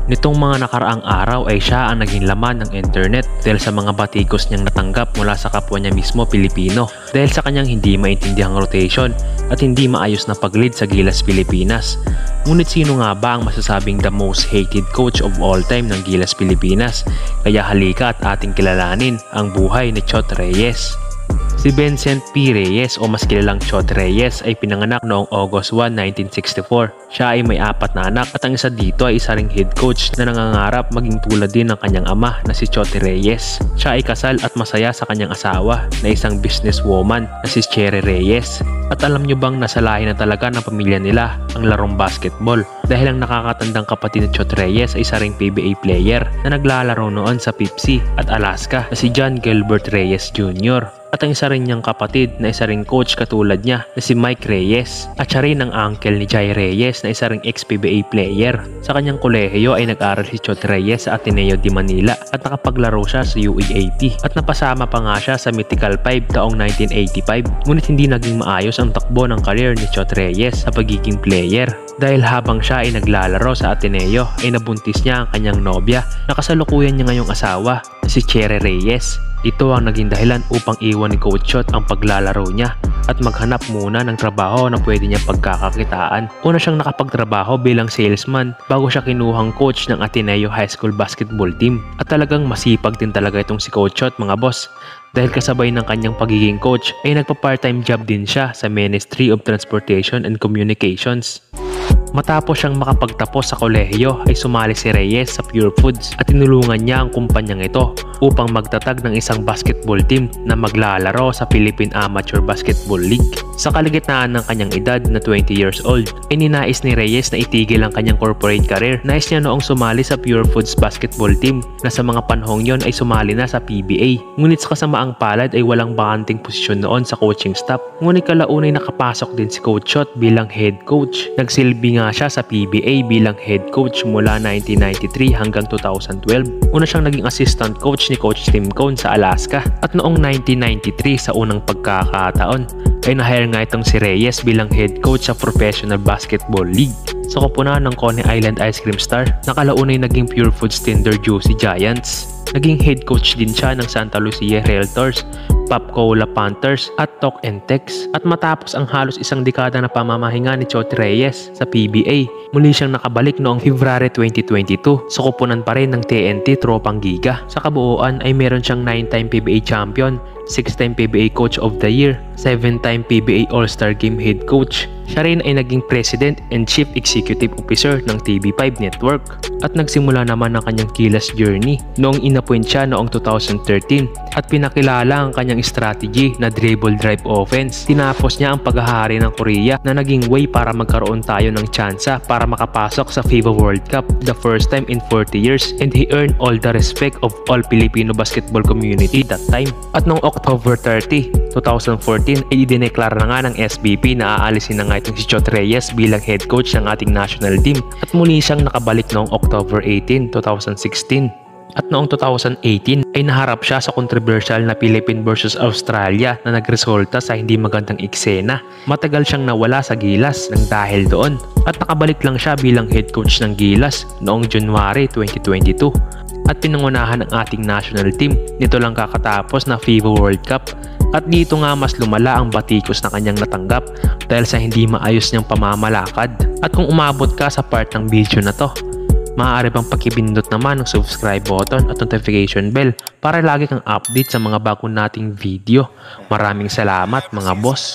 Nitong mga nakaraang araw ay siya ang naging laman ng internet dahil sa mga batikos niyang natanggap mula sa kapwa niya mismo Pilipino dahil sa kanyang hindi maintindiang rotation at hindi maayos na pag-lead sa Gilas Pilipinas. Ngunit sino nga ba ang masasabing the most hated coach of all time ng Gilas Pilipinas? Kaya halika at ating kilalanin ang buhay ni Chot Reyes. Si Vincent P. Reyes o mas kilalang Chot Reyes ay pinanganak noong August 1, 1964. Siya ay may 4 na anak at ang isa dito ay isa ring head coach na nangangarap maging tulad din ng kanyang ama na si Chot Reyes. Siya ay kasal at masaya sa kanyang asawa na isang businesswoman na si Cherry Reyes. At alam nyo bang nasa lahi na talaga ng pamilya nila ang larong basketball dahil ang nakakatandang kapatid ni Chot Reyes ay isa ring PBA player na naglalaro noon sa Pepsi at Alaska na si John Gilbert Reyes Jr. At ang isa rin niyang kapatid na isa ring coach katulad niya na si Mike Reyes at siya rin ang uncle ni Jai Reyes na isa ring ex-PBA player. Sa kanyang kolehiyo ay nag-aral si Chot Reyes sa Ateneo de Manila at nakapaglaro siya sa UAAP at napasama pa nga siya sa Mythical 5 taong 1985. Ngunit hindi naging maayos ang takbo ng career ni Chot Reyes sa pagiging player dahil habang siya ay naglalaro sa Ateneo ay nabuntis niya ang kanyang nobya na kasalukuyan niya ngayong asawa na si Cherry Reyes. Ito ang naging dahilan upang iwan ni Coach Chot ang paglalaro niya at maghanap muna ng trabaho na pwede niyang pagkakakitaan. Una siyang nakapagtrabaho bilang salesman bago siya kinuhang coach ng Ateneo High School basketball team. At talagang masipag din talaga itong si Coach Chot mga boss. Dahil kasabay ng kanyang pagiging coach ay nagpa-part-time job din siya sa Ministry of Transportation and Communications. Matapos siyang makapagtapos sa kolehiyo ay sumali si Reyes sa Pure Foods at tinulungan niya ang kumpanyang ito upang magtatag ng isang basketball team na maglalaro sa Philippine Amateur Basketball League. Sa kalagitnaan ng kanyang edad na 20 years old ay ninais ni Reyes na itigil ang kanyang corporate career. Nais niya noong sumali sa Pure Foods basketball team na sa mga panahong yon ay sumali na sa PBA. Ngunit sa kasamaang palad ay walang bakanting posisyon noon sa coaching staff. Ngunit kalaunay nakapasok din si Coach Chot bilang head coach. Nagsilbi nga siya sa PBA bilang head coach mula 1993 hanggang 2012. Una siyang naging assistant coach ni Coach Tim Cone sa Alaska at noong 1993 sa unang pagkakataon ay na-hire nga itong si Reyes bilang head coach sa Professional Basketball League sa koponan ng Coney Island Ice Cream Star na kalaunay naging Pure Foods Tinder Juicy Giants. Naging head coach din siya ng Santa Lucia Realtors, Popcola Panthers at Talk and Text. At matapos ang halos isang dekada na pamamahinga ni Chot Reyes sa PBA, muli siyang nakabalik noong February 2022 sa koponan pa rin ng TNT Tropang Giga. Sa kabuuan ay meron siyang 9-time PBA champion, 6-time PBA Coach of the Year, 7-time PBA All-Star Game Head Coach. Siya rin ay naging President and Chief Executive Officer ng TV5 Network at nagsimula naman ang kanyang Gilas journey noong inappoint siya noong 2013 at pinakilala ang kanyang strategy na dribble drive offense. Tinapos niya ang paghahari ng Korea na naging way para magkaroon tayo ng tsansa para makapasok sa FIBA World Cup the first time in 40 years and he earned all the respect of all Filipino basketball community that time. At noong October 30, 2014 ay idineklara na nga ng SBP na aalisin na nga itong si Chot Reyes bilang head coach ng ating national team at muli siyang nakabalik noong October 18, 2016. At noong 2018 ay naharap siya sa controversial na Philippines versus Australia na nagresulta sa hindi magandang eksena. Matagal siyang nawala sa Gilas ng dahil doon at nakabalik lang siya bilang head coach ng Gilas noong January 2022 at pinangunahan ang ating national team nito lang kakatapos na FIBA World Cup. At dito nga mas lumala ang batikos na kanyang natanggap dahil sa hindi maayos niyang pamamalakad. At kung umabot ka sa part ng video na to, maaari bang pakipindot naman ng subscribe button at notification bell para lagi kang update sa mga bago nating video. Maraming salamat mga boss!